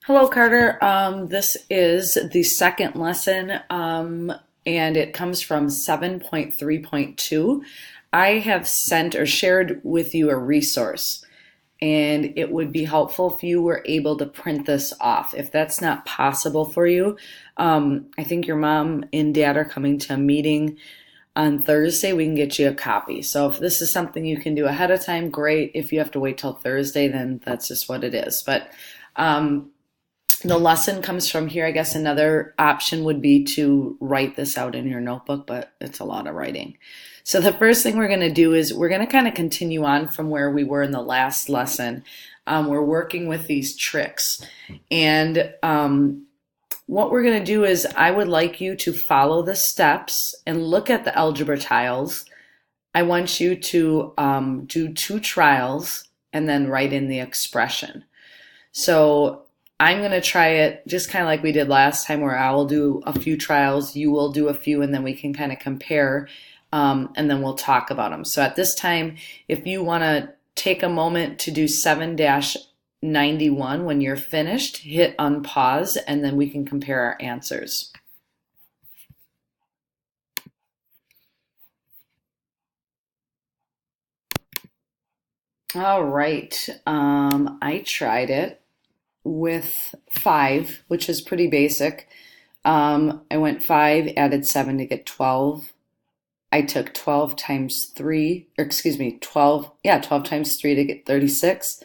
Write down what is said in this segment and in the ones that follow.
Hello, Carter. This is the second lesson, and it comes from 7.3.2. I have sent or shared with you a resource, and it would be helpful if you were able to print this off. If that's not possible for you, I think your mom and dad are coming to a meeting on Thursday. We can get you a copy. So if this is something you can do ahead of time, great. If you have to wait till Thursday, then that's just what it is. But the lesson comes from here. I guess another option would be to write this out in your notebook, but it's a lot of writing. So the first thing we're going to do is we're going to kind of continue on from where we were in the last lesson. We're working with these tricks. And what we're going to do is I would like you to follow the steps and look at the algebra tiles. I want you to do two trials and then write in the expression. So I'm going to try it just kind of like we did last time, where I will do a few trials, you will do a few, and then we can kind of compare, and then we'll talk about them. So at this time, if you want to take a moment to do 7-91, when you're finished, hit unpause, and then we can compare our answers. All right, I tried it with 5, which is pretty basic. I went 5, added 7 to get 12. I took 12 times 3, or excuse me, 12 times 3 to get 36.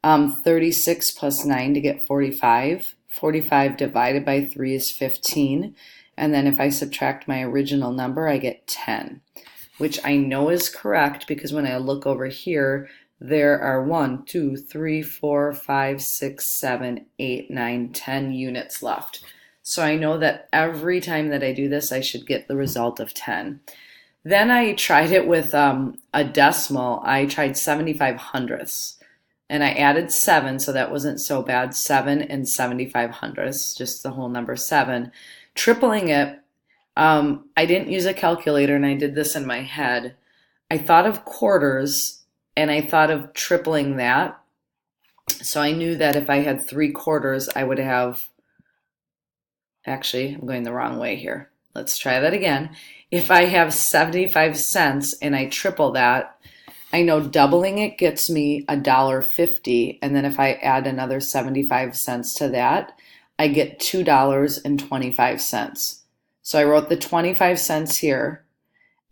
36 plus 9 to get 45. 45 divided by 3 is 15. And then if I subtract my original number, I get 10, which I know is correct because when I look over here, there are 1, 2, 3, 4, 5, 6, 7, 8, 9, 10 units left. So I know that every time that I do this, I should get the result of 10. Then I tried it with a decimal. I tried 75 hundredths. And I added 7, so that wasn't so bad. 7 and 75 hundredths, just the whole number 7. Tripling it, I didn't use a calculator, and I did this in my head. I thought of quarters, and I thought of tripling that. So I knew that if I had 3 quarters, I would have, actually, I'm going the wrong way here. Let's try that again. If I have 75 cents and I triple that, I know doubling it gets me $1.50. And then if I add another 75 cents to that, I get $2.25. So I wrote the 25 cents here.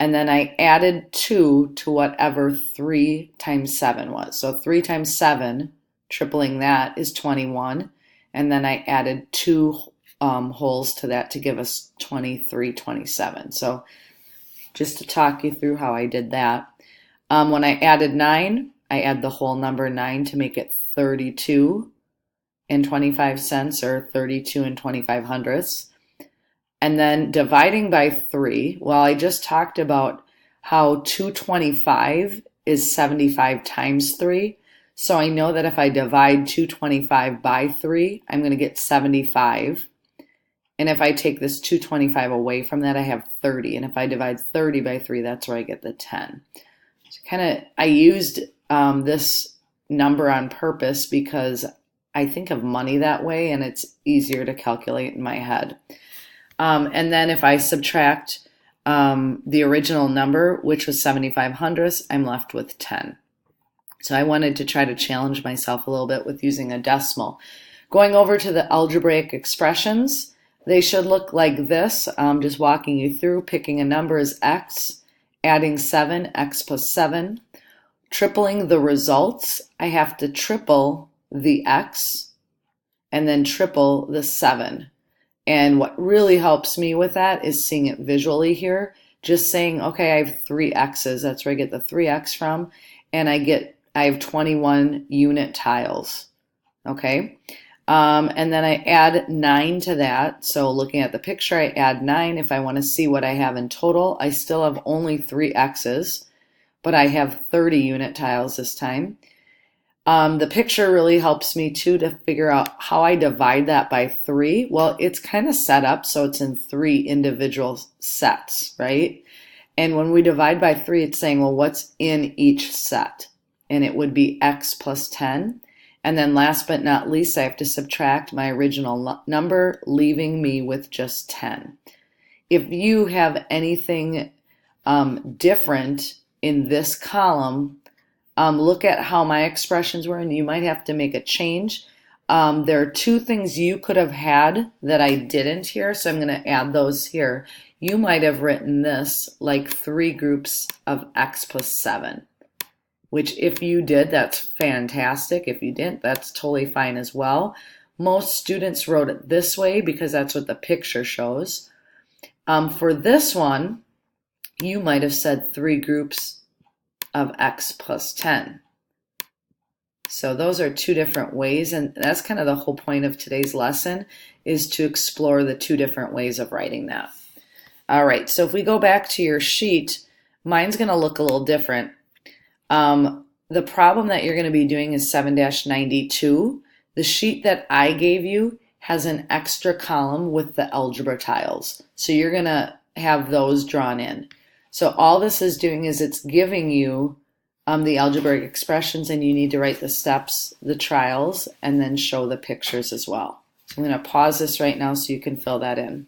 And then I added 2 to whatever 3 times 7 was. So 3 times 7, tripling that, is 21. And then I added 2 wholes to that to give us 23.27. So just to talk you through how I did that. When I added 9, I add the whole number 9 to make it 32 and 25 cents, or 32 and 25 hundredths. And then dividing by 3, well, I just talked about how 225 is 75 times 3. So I know that if I divide 225 by 3, I'm going to get 75. And if I take this 225 away from that, I have 30. And if I divide 30 by 3, that's where I get the 10. So I used this number on purpose because I think of money that way, and it's easier to calculate in my head. And then if I subtract the original number, which was 75 hundredths, I'm left with 10. So I wanted to try to challenge myself a little bit with using a decimal. Going over to the algebraic expressions, they should look like this. Just walking you through, picking a number as x, adding 7, x plus 7. Tripling the results, I have to triple the x and then triple the 7. And what really helps me with that is seeing it visually here. Just saying, okay, I have 3 x's. That's where I get the 3x from. And I have 21 unit tiles. Okay. And then I add 9 to that. So looking at the picture, I add 9. If I want to see what I have in total, I still have only 3 x's, but I have 30 unit tiles this time. The picture really helps me too to figure out how I divide that by 3. Well, it's kind of set up so it's in 3 individual sets, right? And when we divide by 3, it's saying, well, what's in each set? And it would be x plus 10. And then last but not least, I have to subtract my original number, leaving me with just 10. If you have anything different in this column, look at how my expressions were, and you might have to make a change. There are two things you could have had that I didn't here, so I'm going to add those here. You might have written this like 3 groups of x plus 7, which if you did, that's fantastic. If you didn't, that's totally fine as well. Most students wrote it this way because that's what the picture shows. For this one, you might have said 3 groups of x plus 10. So those are 2 different ways, and that's kind of the whole point of today's lesson, is to explore the 2 different ways of writing that. All right, so if we go back to your sheet, mine's going to look a little different. The problem that you're going to be doing is 7-92. The sheet that I gave you has an extra column with the algebra tiles. So you're going to have those drawn in. So all this is doing is it's giving you the algebraic expressions, and you need to write the steps, the trials, and then show the pictures as well. So I'm going to pause this right now so you can fill that in.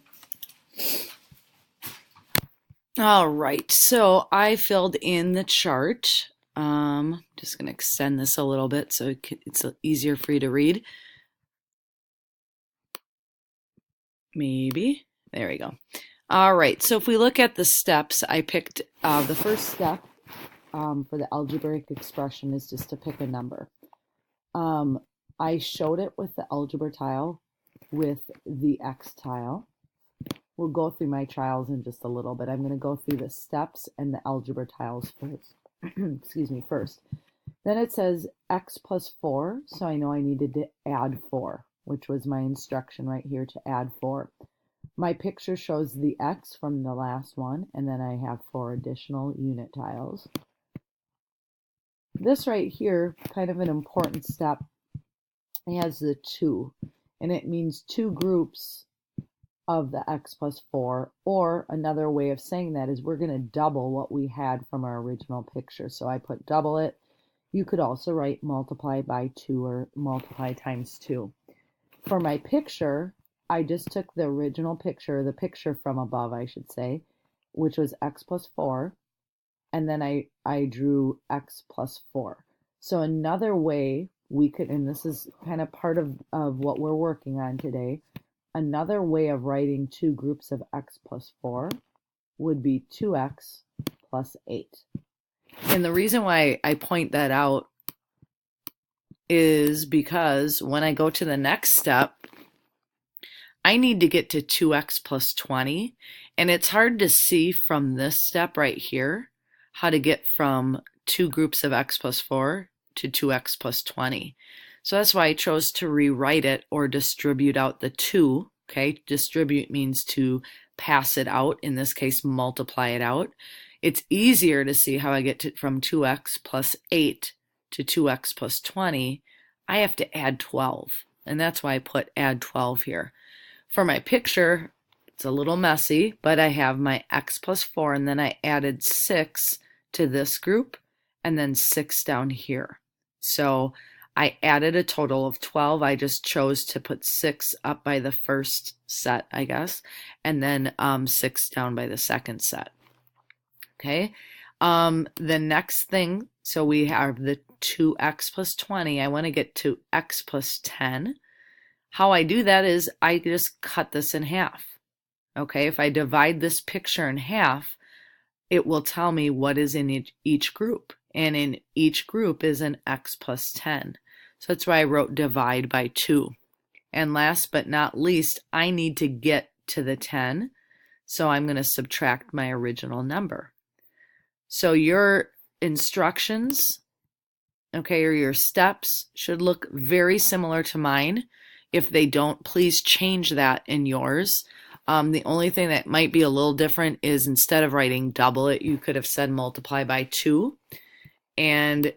All right, so I filled in the chart. Just going to extend this a little bit so it's easier for you to read. Maybe. There we go. All right, so if we look at the steps, I picked the first step for the algebraic expression is just to pick a number. I showed it with the algebra tile with the X tile. We'll go through my trials in just a little bit. I'm going to go through the steps and the algebra tiles first. Excuse me, first. Then it says X plus 4, so I know I needed to add 4, which was my instruction right here to add 4. My picture shows the X from the last one, and then I have 4 additional unit tiles. This right here, kind of an important step, it has the 2, and it means 2 groups of the X plus 4, or another way of saying that is we're going to double what we had from our original picture. So I put double it. You could also write multiply by 2 or multiply times 2. For my picture, I just took the original picture, the picture from above, I should say, which was X plus 4, and then I drew X plus 4. So another way we could, and this is kind of part of what we're working on today, another way of writing 2 groups of X plus 4 would be 2X plus 8. And the reason why I point that out is because when I go to the next step, I need to get to 2x plus 20, and it's hard to see from this step right here how to get from 2 groups of x plus 4 to 2x plus 20. So that's why I chose to rewrite it or distribute out the 2. Okay, distribute means to pass it out, in this case multiply it out. It's easier to see how I get from 2x plus 8 to 2x plus 20. I have to add 12, and that's why I put add 12 here. For my picture, it's a little messy, but I have my x plus 4, and then I added 6 to this group, and then 6 down here. So I added a total of 12. I just chose to put 6 up by the first set, I guess, and then 6 down by the second set. Okay, the next thing, so we have the 2x plus 20. I want to get to x plus 10. How I do that is I just cut this in half. Okay, if I divide this picture in half, it will tell me what is in each group. And in each group is an x plus 10. So that's why I wrote divide by 2. And last but not least, I need to get to the 10. So I'm going to subtract my original number. So your instructions, okay, or your steps should look very similar to mine. If they don't, please change that in yours. The only thing that might be a little different is instead of writing double it, you could have said multiply by 2. And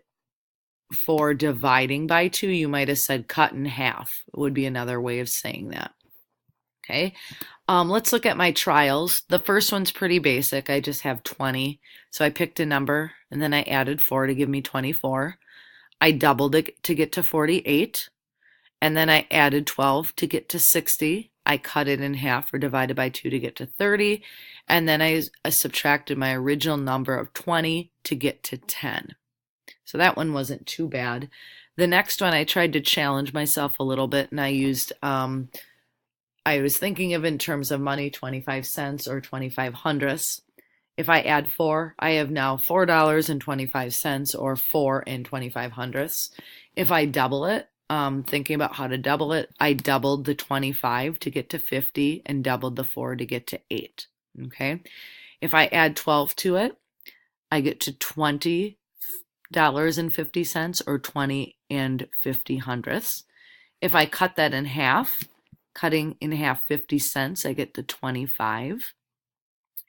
for dividing by 2, you might have said cut in half. It would be another way of saying that. Okay, let's look at my trials. The first one's pretty basic. I just have 20. So I picked a number, and then I added 4 to give me 24. I doubled it to get to 48, and then I added 12 to get to 60. I cut it in half or divided by 2 to get to 30, and then I subtracted my original number of 20 to get to 10. So that one wasn't too bad. The next one I tried to challenge myself a little bit, and I used I was thinking of in terms of money, 25 cents or 25 hundredths. If I add 4, I have now $4.25 or 4 and 25 hundredths. If I double it, thinking about how to double it, I doubled the 25 to get to 50 and doubled the 4 to get to 8. Okay. If I add 12 to it, I get to $20.50 or 20 and 50 hundredths. If I cut that in half, cutting in half 50 cents, I get to 25.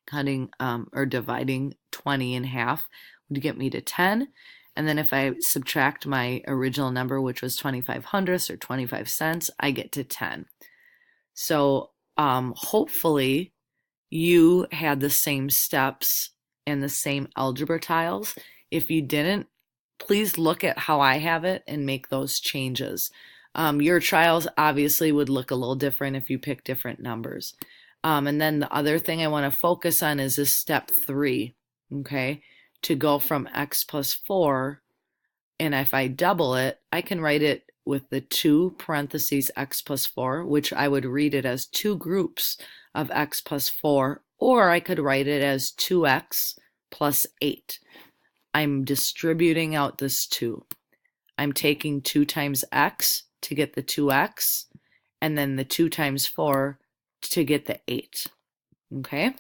Cutting or dividing 20 in half would get me to 10. And then if I subtract my original number, which was 25 hundredths or 25 cents, I get to 10. So hopefully you had the same steps and the same algebra tiles. If you didn't, please look at how I have it and make those changes. Your trials obviously would look a little different if you pick different numbers. And then the other thing I want to focus on is this step 3, okay? To go from x plus 4, and if I double it, I can write it with the 2 parentheses x plus 4, which I would read it as 2 groups of x plus 4, or I could write it as 2x plus 8. I'm distributing out this 2. I'm taking 2 times x to get the 2x, and then the 2 times 4 to get the 8. Okay?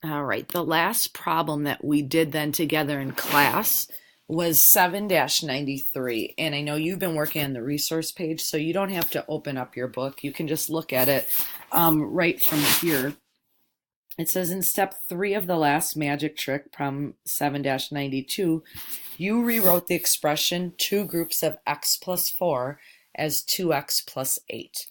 All right, the last problem that we did then together in class was 7-93. And I know you've been working on the resource page, so you don't have to open up your book. You can just look at it right from here. It says in step 3 of the last magic trick, problem 7-92, you rewrote the expression 2 groups of x plus 4 as 2x plus 8.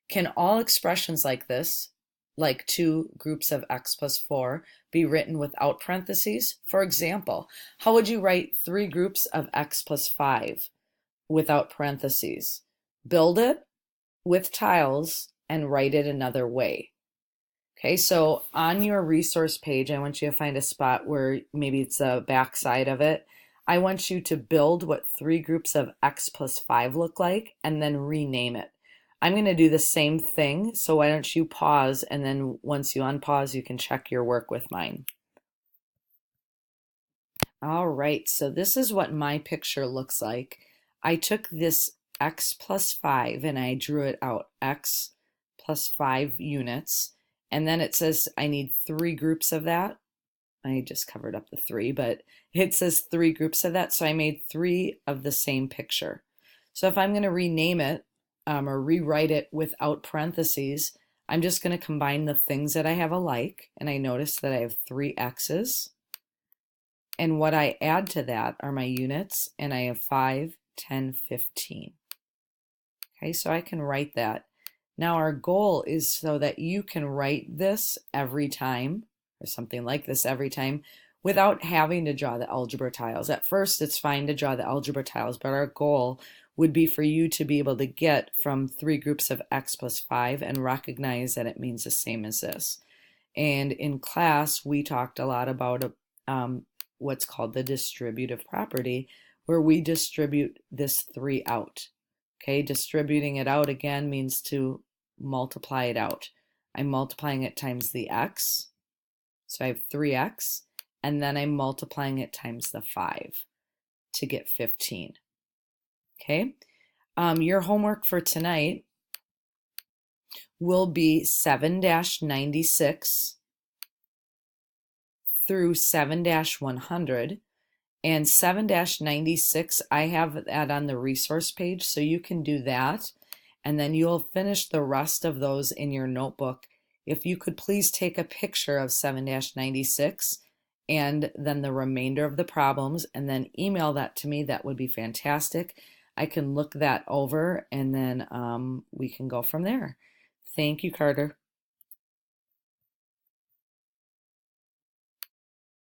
Can all expressions like this, like 2 groups of x plus 4, be written without parentheses? For example, how would you write 3 groups of x plus 5 without parentheses? Build it with tiles and write it another way. Okay, so on your resource page, I want you to find a spot where maybe it's the back side of it. I want you to build what 3 groups of x plus 5 look like and then rename it. I'm going to do the same thing, so why don't you pause, and then once you unpause, you can check your work with mine. All right, so this is what my picture looks like. I took this x plus 5 and I drew it out, x plus 5 units. And then it says I need 3 groups of that. I just covered up the 3, but it says 3 groups of that. So I made 3 of the same picture. So if I'm going to rename it or rewrite it without parentheses, I'm just going to combine the things that I have alike. And I notice that I have 3 x's. And what I add to that are my units. And I have 5, 10, 15. Okay, so I can write that. Now our goal is so that you can write this every time, or something like this every time, without having to draw the algebra tiles. At first it's fine to draw the algebra tiles, but our goal would be for you to be able to get from 3 groups of x plus 5 and recognize that it means the same as this. And in class we talked a lot about what's called the distributive property, where we distribute this 3 out. Okay, distributing it out again means to multiply it out. I'm multiplying it times the x, so I have 3x, and then I'm multiplying it times the 5 to get 15. Okay, your homework for tonight will be 7-96 through 7-100. And 7-96, I have that on the resource page, so you can do that. And then you'll finish the rest of those in your notebook. If you could please take a picture of 7-96 and then the remainder of the problems and then email that to me, that would be fantastic. I can look that over and then we can go from there. Thank you, Carter.